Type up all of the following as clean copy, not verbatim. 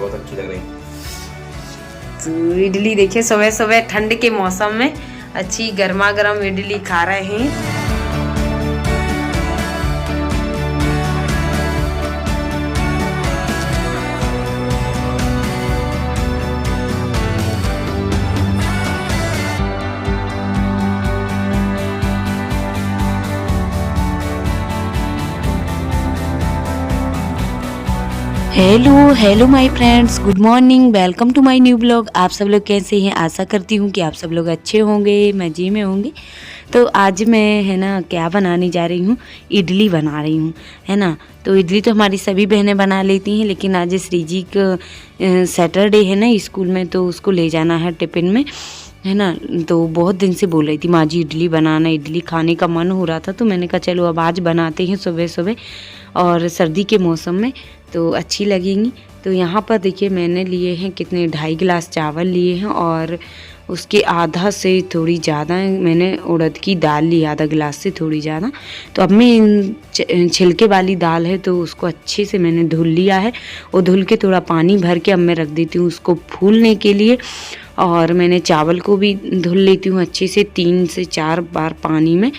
बहुत अच्छी लग रही। तो इडली देखिए सुबह सुबह ठंड के मौसम में अच्छी गर्मा गर्म इडली खा रहे हैं। Hello my friends, good morning, welcome to my new blog. आप सब लोग कैसे हैं? आशा करती हूँ कि आप सब लोग अच्छे होंगे, मज़े में होंगे। तो आज मैं है ना क्या बनाने जा रही हूँ, इडली बना रही हूँ, है ना। तो इडली तो हमारी सभी बहनें बना लेती हैं, लेकिन आज श्रीजी का सैटरडे है ना स्कूल में, तो उसको ले जाना है टिफ़िन में, है ना। तो बहुत दिन से बोल रही थी माँ जी इडली बनाना, इडली खाने का मन हो रहा था। तो मैंने कहा चलो अब आज बनाते हैं सुबह सुबह, और सर्दी के मौसम में तो अच्छी लगेंगी। तो यहाँ पर देखिए मैंने लिए हैं कितने 2.5 गिलास चावल लिए हैं, और उसके आधा से थोड़ी ज़्यादा मैंने उड़द की दाल ली, आधा गिलास से थोड़ी ज़्यादा। तो अब मैं छिलके वाली दाल है तो उसको अच्छे से मैंने धुल लिया है, और धुल के थोड़ा पानी भर के अब मैं रख देती हूँ उसको फूलने के लिए। और मैंने चावल को भी धुल लेती हूँ अच्छे से 3 से 4 बार पानी में,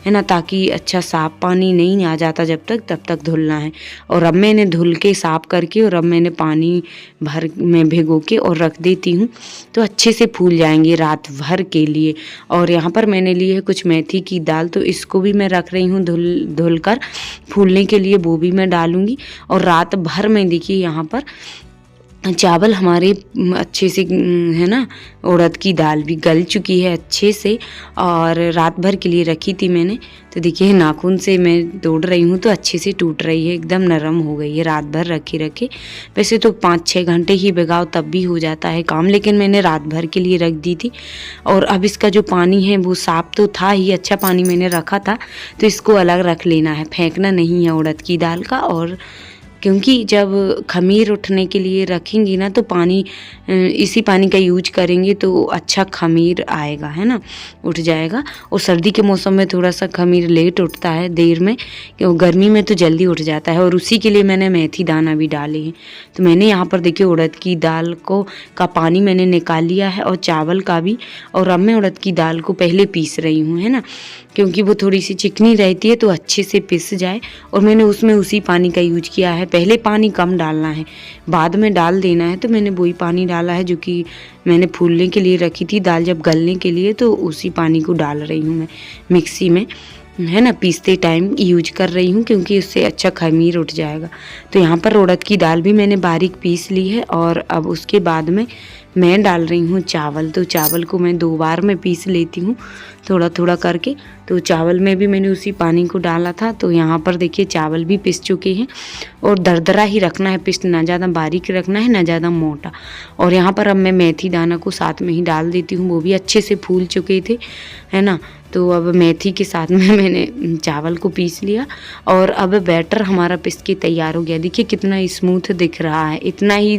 है ना, ताकि अच्छा साफ़ पानी नहीं आ जाता तब तक धुलना है। और अब मैंने धुल के साफ़ करके, और अब मैंने पानी भर में भिगो के और रख देती हूँ, तो अच्छे से फूल जाएंगे रात भर के लिए। और यहाँ पर मैंने लिए है कुछ मेथी की दाल, तो इसको भी मैं रख रही हूँ धुल कर फूलने के लिए, वो भी मैं डालूँगी। और रात भर में देखिए यहाँ पर चावल हमारे अच्छे से है ना, उड़द की दाल भी गल चुकी है अच्छे से, और रात भर के लिए रखी थी मैंने। तो देखिए नाखून से मैं तोड़ रही हूँ तो अच्छे से टूट रही है, एकदम नरम हो गई है रात भर रखे रखे। वैसे तो 5-6 घंटे ही भिगाओ तब भी हो जाता है काम, लेकिन मैंने रात भर के लिए रख दी थी। और अब इसका जो पानी है वो साफ़ तो था ही, अच्छा पानी मैंने रखा था, तो इसको अलग रख लेना है, फेंकना नहीं है उड़द की दाल का। और क्योंकि जब खमीर उठने के लिए रखेंगी ना तो पानी इसी पानी का यूज करेंगे तो अच्छा खमीर आएगा, है ना, उठ जाएगा। और सर्दी के मौसम में थोड़ा सा खमीर लेट उठता है, देर में, क्योंकि गर्मी में तो जल्दी उठ जाता है। और उसी के लिए मैंने मेथी दाना भी डाले हैं। तो मैंने यहाँ पर देखिए उड़द की दाल का पानी मैंने निकाल लिया है, और चावल का भी। और अब मैं उड़द की दाल को पहले पीस रही हूँ, है ना, क्योंकि वो थोड़ी सी चिकनी रहती है तो अच्छे से पिस जाए। और मैंने उसमें उसी पानी का यूज किया है, पहले पानी कम डालना है, बाद में डाल देना है। तो मैंने वही पानी डाला है जो कि मैंने फूलने के लिए रखी थी दाल, जब गलने के लिए, तो उसी पानी को डाल रही हूँ मैं मिक्सी में, है ना, पीसते टाइम यूज कर रही हूँ, क्योंकि उससे अच्छा खमीर उठ जाएगा। तो यहाँ पर उड़द की दाल भी मैंने बारीक पीस ली है, और अब उसके बाद में मैं डाल रही हूँ चावल। तो चावल को मैं 2 बार में पीस लेती हूँ, थोड़ा थोड़ा करके। तो चावल में भी मैंने उसी पानी को डाला था। तो यहाँ पर देखिए चावल भी पिस चुके हैं, और दरदरा ही रखना है पिस, ना ज़्यादा बारीक रखना है ना ज़्यादा मोटा। और यहाँ पर अब मैं मेथी दाना को साथ में ही डाल देती हूँ, वो भी अच्छे से फूल चुके थे, है ना। तो अब मेथी के साथ में मैंने चावल को पीस लिया, और अब बैटर हमारा पिस के तैयार हो गया। देखिए कितना स्मूथ दिख रहा है, इतना ही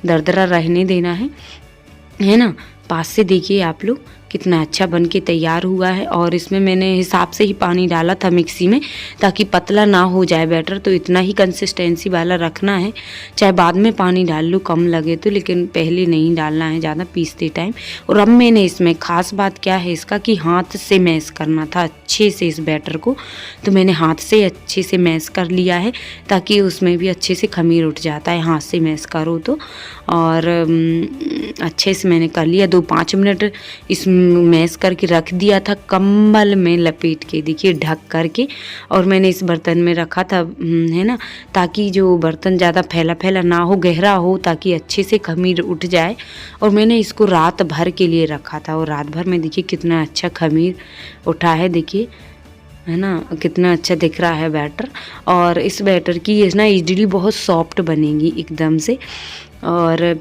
दरदरा रहने देना है ना। पास से देखिए आप लोग कितना अच्छा बन के तैयार हुआ है। और इसमें मैंने हिसाब से ही पानी डाला था मिक्सी में, ताकि पतला ना हो जाए बैटर। तो इतना ही कंसिस्टेंसी वाला रखना है, चाहे बाद में पानी डाल लो कम लगे तो, लेकिन पहले नहीं डालना है ज़्यादा पीसते टाइम। और अब मैंने इसमें ख़ास बात क्या है इसका, कि हाथ से मैश करना था अच्छे से इस बैटर को। तो मैंने हाथ से अच्छे से मैश कर लिया है, ताकि उसमें भी अच्छे से खमीर उठ जाता है हाथ से मैश करो तो। और अच्छे से मैंने कर लिया, 2-5 मिनट इस मैश करके रख दिया था कंबल में लपेट के, देखिए ढक करके। और मैंने इस बर्तन में रखा था, है ना, ताकि जो बर्तन ज़्यादा फैला फैला ना हो, गहरा हो, ताकि अच्छे से खमीर उठ जाए। और मैंने इसको रात भर के लिए रखा था, और रात भर में देखिए कितना अच्छा खमीर उठा है, देखिए, है ना, कितना अच्छा दिख रहा है बैटर। और इस बैटर की ये ना इडली बहुत सॉफ्ट बनेगी एकदम से। और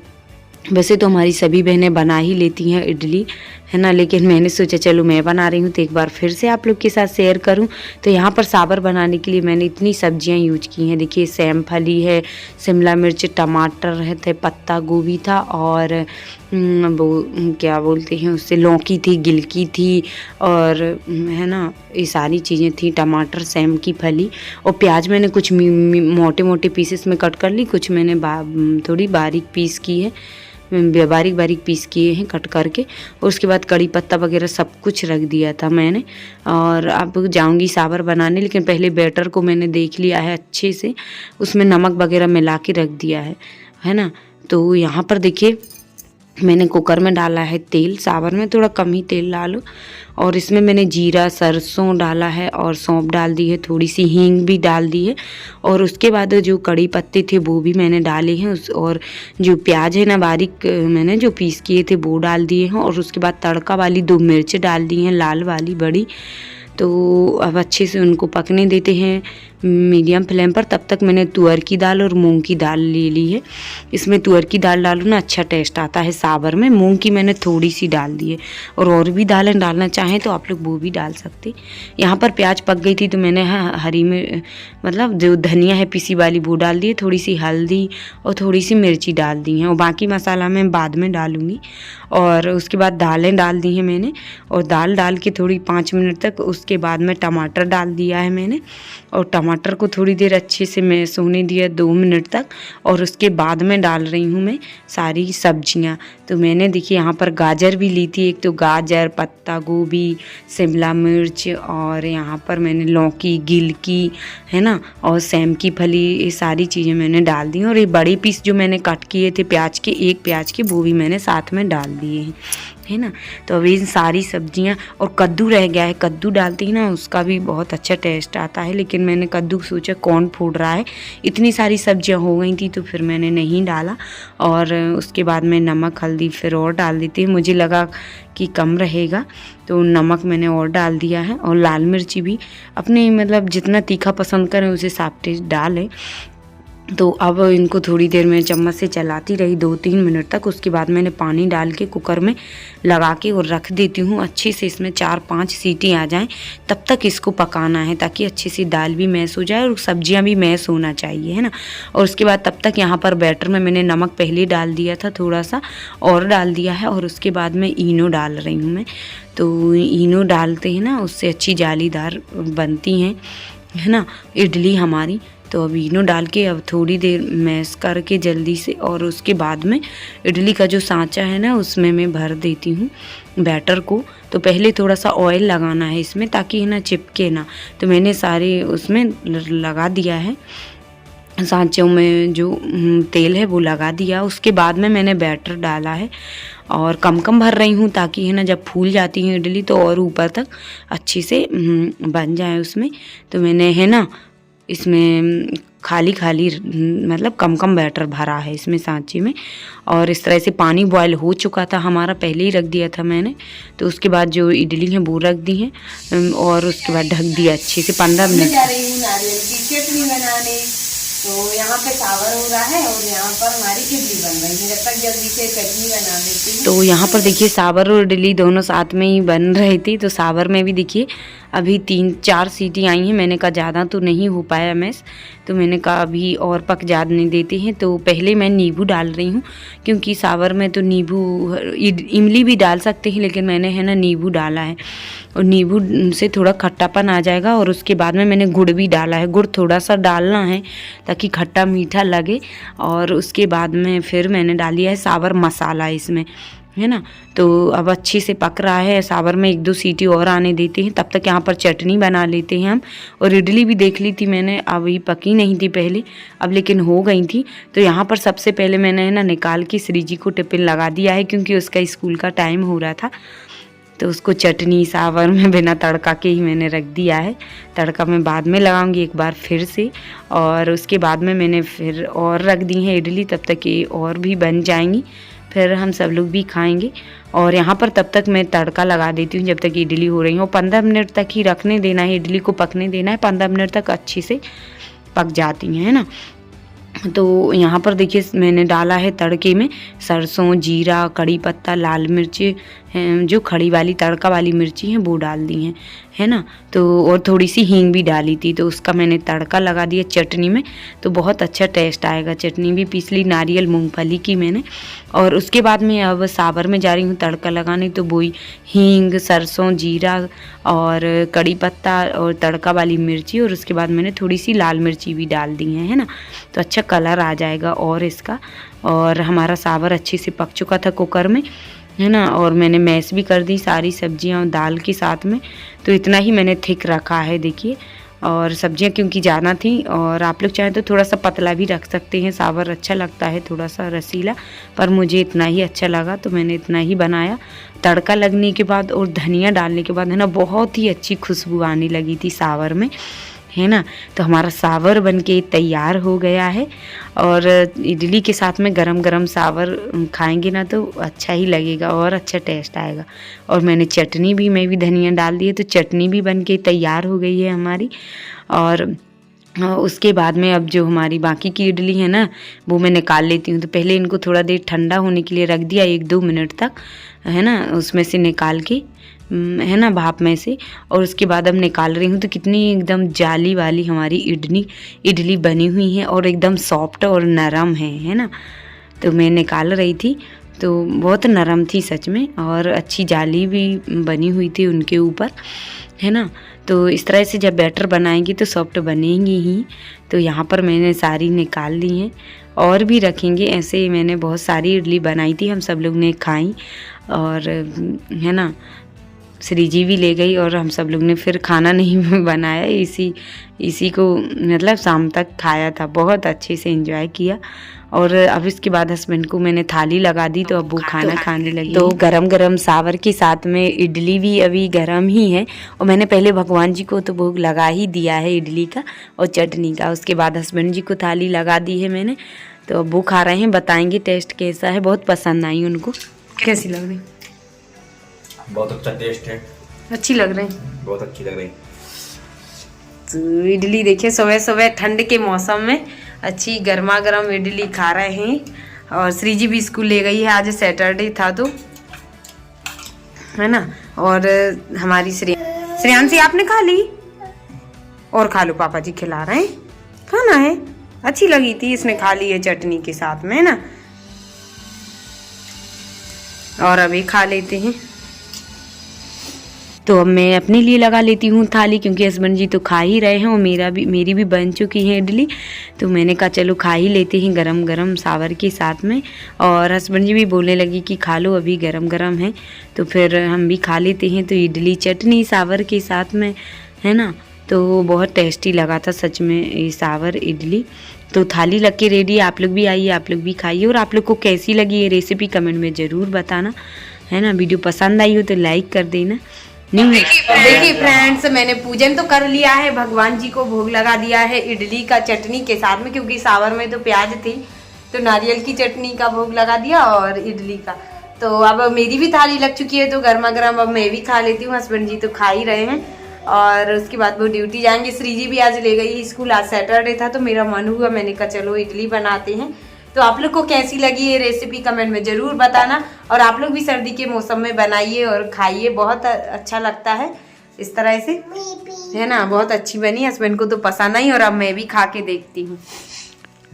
वैसे तो हमारी सभी बहनें बना ही लेती हैं इडली, है ना, लेकिन मैंने सोचा चलो मैं बना रही हूँ तो एक बार फिर से आप लोग के साथ शेयर करूँ। तो यहाँ पर सांभर बनाने के लिए मैंने इतनी सब्जियाँ यूज की हैं। देखिए सेम फली है, शिमला मिर्च, टमाटर है थे, पत्ता गोभी था और वो क्या बोलते हैं उससे लौकी थी, गिलकी थी और है ना ये सारी चीज़ें थी, टमाटर, सेम की फली और प्याज मैंने कुछ मोटे मोटे पीसेस में कट कर ली, कुछ मैंने थोड़ी बारीक पीस की है, बारीक बारीक पीस किए हैं कट करके। और उसके बाद कड़ी पत्ता वगैरह सब कुछ रख दिया था मैंने। और अब जाऊंगी सांभर बनाने, लेकिन पहले बैटर को मैंने देख लिया है अच्छे से, उसमें नमक वगैरह मिला के रख दिया है ना। तो यहाँ पर देखिए मैंने कुकर में डाला है तेल, सांभर में थोड़ा कम ही तेल डालो और इसमें मैंने जीरा सरसों डाला है और सौंफ डाल दी है, थोड़ी सी हींग भी डाल दी है और उसके बाद जो कड़ी पत्ते थे वो भी मैंने डाले हैं और जो प्याज है ना बारीक मैंने जो पीस किए थे वो डाल दिए हैं और उसके बाद तड़का वाली 2 मिर्च डाल दी हैं, लाल वाली बड़ी। तो अब अच्छे से उनको पकने देते हैं मीडियम फ्लेम पर। तब तक मैंने तुअर की दाल और मूंग की दाल ले ली है। इसमें तुअर की दाल डालो ना अच्छा टेस्ट आता है सांभर में, मूंग की मैंने थोड़ी सी डाल दी है और भी दालें डालना चाहें तो आप लोग वो भी डाल सकते। यहाँ पर प्याज पक गई थी तो मैंने हरी में मतलब जो धनिया है पिसी वाली वो डाल दी है, थोड़ी सी हल्दी और थोड़ी सी मिर्ची डाल दी हैं और बाकी मसाला मैं बाद में डालूँगी। और उसके बाद दालें डाल दी हैं मैंने और दाल डाल के थोड़ी 5 मिनट तक, उसके बाद में टमाटर डाल दिया है मैंने और टमाटर को थोड़ी देर अच्छे से मैश होने दिया 2 मिनट तक और उसके बाद में डाल रही हूँ मैं सारी सब्जियाँ। तो मैंने देखिए यहाँ पर गाजर भी ली थी, एक तो गाजर, पत्ता गोभी, शिमला मिर्च और यहाँ पर मैंने लौकी, गिलकी है ना और सेम की फली, ये सारी चीज़ें मैंने डाल दी और ये बड़े पीस जो मैंने कट किए थे प्याज के, एक प्याज के, वो भी मैंने साथ में डाल दिए हैं, है ना। तो अभी इन सारी सब्जियां और कद्दू रह गया है, कद्दू डालती है ना उसका भी बहुत अच्छा टेस्ट आता है, लेकिन मैंने कद्दू सोचा कौन फोड़ रहा है, इतनी सारी सब्जियां हो गई थी तो फिर मैंने नहीं डाला। और उसके बाद में नमक हल्दी फिर और डाल देती, मुझे लगा कि कम रहेगा तो नमक मैंने और डाल दिया है और लाल मिर्ची भी अपने मतलब जितना तीखा पसंद करें उसे हिसाब से डालें। तो अब इनको थोड़ी देर में चम्मच से चलाती रही 2-3 मिनट तक। उसके बाद मैंने पानी डाल के कुकर में लगा के और रख देती हूँ अच्छे से, इसमें 4-5 सीटी आ जाएं तब तक इसको पकाना है ताकि अच्छी सी दाल भी मैश हो जाए और सब्जियां भी मैश होना चाहिए, है ना। और उसके बाद तब तक यहाँ पर बैटर में मैंने नमक पहले डाल दिया था, थोड़ा सा और डाल दिया है और उसके बाद में इनो डाल रही हूँ मैं। तो इनो डालते हैं ना उससे अच्छी जालीदार बनती हैं, है ना, इडली हमारी। तो अब इनो डाल के अब थोड़ी देर मैश करके जल्दी से और उसके बाद में इडली का जो सांचा है ना उसमें मैं भर देती हूँ बैटर को। तो पहले थोड़ा सा ऑयल लगाना है इसमें ताकि है ना चिपके ना, तो मैंने सारे उसमें लगा दिया है, सांचों में जो तेल है वो लगा दिया। उसके बाद में मैंने बैटर डाला है और कम कम भर रही हूँ ताकि है ना जब फूल जाती है इडली तो और ऊपर तक अच्छे से बन जाए उसमें। तो मैंने है ना इसमें खाली खाली मतलब कम कम बैटर भरा है इसमें सांचे में और इस तरह से पानी बॉयल हो चुका था हमारा, पहले ही रख दिया था मैंने। तो उसके बाद जो इडली है वो रख दी है और उसके बाद ढक दिया अच्छे से 15 मिनट। जा रही हूँ नारियल की चटनी बनाने। तो यहाँ पे सांभर हो रहा है और यहाँ पर हमारी इडली बन रही है, जब तक जल्दी से चटनी बना लेती हूँ। तो यहाँ पर देखिए सांभर और इडली दोनों साथ में ही बन रही थी। तो सांभर में भी देखिए अभी 3-4 सीटी आई हैं, मैंने कहा ज़्यादा तो नहीं हो पाया मैश, तो मैंने कहा अभी और पक जाने देते हैं। तो पहले मैं नींबू डाल रही हूँ क्योंकि सांभर में तो नींबू, इमली भी डाल सकते हैं लेकिन मैंने है ना नींबू डाला है और नींबू से थोड़ा खट्टापन आ जाएगा। और उसके बाद में मैंने गुड़ भी डाला है, गुड़ थोड़ा सा डालना है ताकि खट्टा मीठा लगे। और उसके बाद में फिर मैंने डाली है सांभर मसाला इसमें, है ना। तो अब अच्छे से पक रहा है, सांभर में 1-2 सीटी और आने देते हैं, तब तक यहाँ पर चटनी बना लेते हैं हम। और इडली भी देख ली थी मैंने, अभी पकी नहीं थी पहले, अब लेकिन हो गई थी। तो यहाँ पर सबसे पहले मैंने है ना निकाल के श्री जी को टिफिन लगा दिया है क्योंकि उसका स्कूल का टाइम हो रहा था। तो उसको चटनी सांभर में बिना तड़का के ही मैंने रख दिया है, तड़का मैं बाद में लगाऊंगी एक बार फिर से। और उसके बाद में मैंने फिर और रख दी है इडली, तब तक ये और भी बन जाएंगी, फिर हम सब लोग भी खाएंगे। और यहाँ पर तब तक मैं तड़का लगा देती हूँ जब तक इडली हो रही है। और 15 मिनट तक ही रखने देना है, इडली को पकने देना है, 15 मिनट तक अच्छे से पक जाती हैं, है ना। तो यहाँ पर देखिए मैंने डाला है तड़के में सरसों, जीरा, कड़ी पत्ता, लाल मिर्च, जो खड़ी वाली तड़का वाली मिर्ची हैं वो डाल दी हैं, है ना। तो और थोड़ी सी हींग भी डाली थी, तो उसका मैंने तड़का लगा दिया चटनी में, तो बहुत अच्छा टेस्ट आएगा। चटनी भी पीस ली नारियल मूंगफली की मैंने। और उसके बाद मैं अब सावर में जा रही हूँ तड़का लगाने, तो वही हींग, सरसों, जीरा और कड़ी पत्ता और तड़का वाली मिर्ची, और उसके बाद मैंने थोड़ी सी लाल मिर्ची भी डाल दी है ना। तो अच्छा कलर आ जाएगा और इसका। और हमारा सावर अच्छे से पक चुका था कुकर में, है ना। और मैंने मैश भी कर दी सारी सब्जियां और दाल के साथ में, तो इतना ही मैंने थिक रखा है देखिए। और सब्जियां क्योंकि ज़्यादा थी, और आप लोग चाहें तो थोड़ा सा पतला भी रख सकते हैं, सावर अच्छा लगता है थोड़ा सा रसीला, पर मुझे इतना ही अच्छा लगा तो मैंने इतना ही बनाया। तड़का लगने के बाद और धनिया डालने के बाद है ना बहुत ही अच्छी खुशबू आने लगी थी सावर में, है ना। तो हमारा सावर बनके तैयार हो गया है। और इडली के साथ में गरम गरम सावर खाएंगे ना तो अच्छा ही लगेगा और अच्छा टेस्ट आएगा। और मैंने चटनी भी धनिया डाल दी है, तो चटनी भी बनके तैयार हो गई है हमारी। और उसके बाद में अब जो हमारी बाकी की इडली है ना वो मैं निकाल लेती हूँ। तो पहले इनको थोड़ा देर ठंडा होने के लिए रख दिया 1-2 मिनट तक, है ना, उसमें से निकाल के, है ना, भाप में से। और उसके बाद अब निकाल रही हूँ, तो कितनी एकदम जाली वाली हमारी इडली बनी हुई है और एकदम सॉफ्ट और नरम है ना। तो मैं निकाल रही थी तो बहुत नरम थी सच में, और अच्छी जाली भी बनी हुई थी उनके ऊपर, है ना। तो इस तरह से जब बैटर बनाएंगी तो सॉफ्ट बनेंगी ही। तो यहाँ पर मैंने सारी निकाल ली हैं, और भी रखेंगे ऐसे। मैंने बहुत सारी इडली बनाई थी, हम सब लोग ने खाई, और है ना श्री जी भी ले गई, और हम सब लोग ने फिर खाना नहीं बनाया, इसी को मतलब शाम तक खाया था, बहुत अच्छे से एंजॉय किया। और अब इसके बाद हस्बैंड को मैंने थाली लगा दी, तो अब वो खाना खाने लगी। तो गरम गरम सावर के साथ में इडली भी अभी गरम ही है, और मैंने पहले भगवान जी को तो भोग लगा ही दिया है इडली का और चटनी का। उसके बाद हस्बैंड जी को थाली लगा दी है मैंने, तो अब वो खा रहे हैं, बताएंगे टेस्ट कैसा है। बहुत पसंद आई उनको। कैसी लग रही? बहुत अच्छा टेस्ट है, अच्छी लग रही, बहुत अच्छी लग रही। तो इडली देखिए सुबह सुबह ठंड के मौसम में अच्छी गर्मा गर्म इडली खा रहे हैं। और श्री जी भी स्कूल ले गई है, आज सैटरडे था तो, है ना। और हमारी श्रेयांशी आपने खा ली? और खा लो, पापा जी खिला रहे हैं, खाना है। अच्छी लगी थी, इसने खा ली है चटनी के साथ में, है ना। और अभी खा लेते हैं। तो अब मैं अपने लिए लगा लेती हूँ थाली, क्योंकि हस्बैंड जी तो खा ही रहे हैं और मेरी भी बन चुकी है इडली। तो मैंने कहा चलो खा ही लेते हैं गरम गरम सावर के साथ में। और हस्बैंड जी भी बोलने लगी कि खा लो, अभी गरम गरम है। तो फिर हम भी खा लेते हैं। तो इडली चटनी सावर के साथ में, है ना। तो बहुत टेस्टी लगा था सच में ये सावर इडली। तो थाली लग के रेडी, आप लोग भी आइए, आप लोग भी खाइए। और आप लोग को कैसी लगी ये रेसिपी कमेंट में ज़रूर बताना, है ना। वीडियो पसंद आई हो तो लाइक कर देना। देखिए फ्रेंड्स, मैंने पूजन तो कर लिया है, भगवान जी को भोग लगा दिया है इडली का चटनी के साथ में, क्योंकि सावर में तो प्याज थी, तो नारियल की चटनी का भोग लगा दिया और इडली का। तो अब मेरी भी थाली लग चुकी है, तो गर्मा गर्म अब मैं भी खा लेती हूँ। हस्बैंड जी तो खा ही रहे हैं, और उसके बाद वो ड्यूटी जाएंगे। श्री जी भी आज ले गई स्कूल, आज सैटरडे था, तो मेरा मन हुआ, मैंने कहा चलो इडली बनाते हैं। तो आप लोग को कैसी लगी ये रेसिपी कमेंट में ज़रूर बताना। और आप लोग भी सर्दी के मौसम में बनाइए और खाइए, बहुत अच्छा लगता है इस तरह से, है ना। बहुत अच्छी बनी, हस्बैंड को तो पसंद आई, और अब मैं भी खा के देखती हूँ।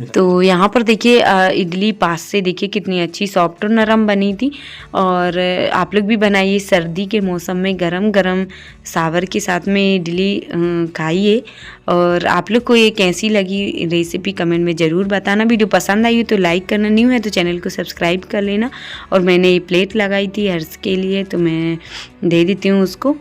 तो यहाँ पर देखिए इडली पास से देखिए कितनी अच्छी सॉफ्ट और नरम बनी थी। और आप लोग भी बनाइए सर्दी के मौसम में गरम गरम सावर के साथ में इडली खाइए। और आप लोग को ये कैसी लगी रेसिपी कमेंट में ज़रूर बताना। वीडियो पसंद आई हो तो लाइक करना, न्यू है तो चैनल को सब्सक्राइब कर लेना। और मैंने ये प्लेट लगाई थी हर्ष के लिए, तो मैं दे देती हूँ उसको।